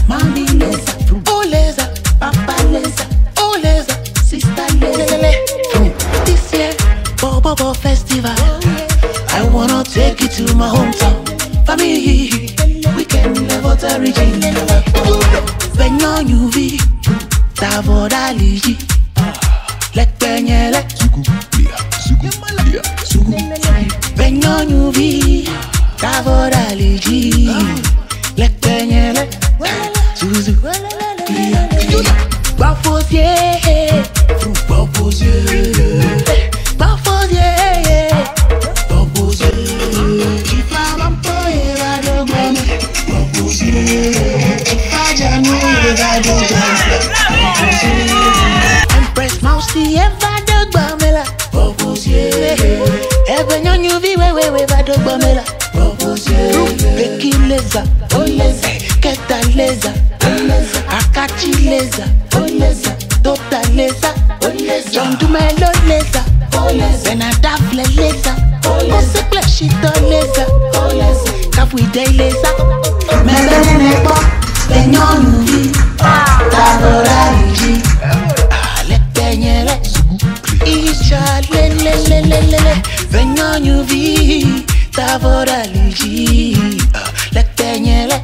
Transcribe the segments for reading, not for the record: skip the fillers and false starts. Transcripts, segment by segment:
Mami leza, oh leza, papa leza, oh leza, sister leza. This year, Borborbor festival, I wanna take you to my hometown. Family, we can live out original. When you vi, tavoda liji, like penyele. When you vi, tavoda liji, like penyele. Suzu, Bafosie, Bafosie, Bafosie, Bafosie. If I'm a boy, I don't want it. Bafosie, if I don't know it, I don't dance. Empress Mousy, if I don't bamela. Bafosie, even on you be we I don't bamela. Bafosie, Becky Leza, oh Leza, Keta Leza. Akachi leza, oh leza, Tota leza, oh leza, John Dumelo leza, oh leza, Benadafle leza, oh leza, Plashito leza, oh leza, Kafuide leza, Mebenepo, Benyonyuvi, Tabora liji, Ale penyele, Isha lelelelele, Benyonyuvi, Tabora liji, Le penyele.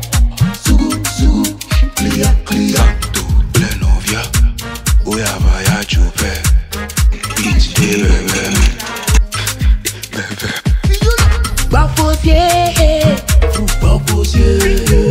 Clear, double novia. Oya vaya chupe. Beach day, baby. Bafosie, Bafosie.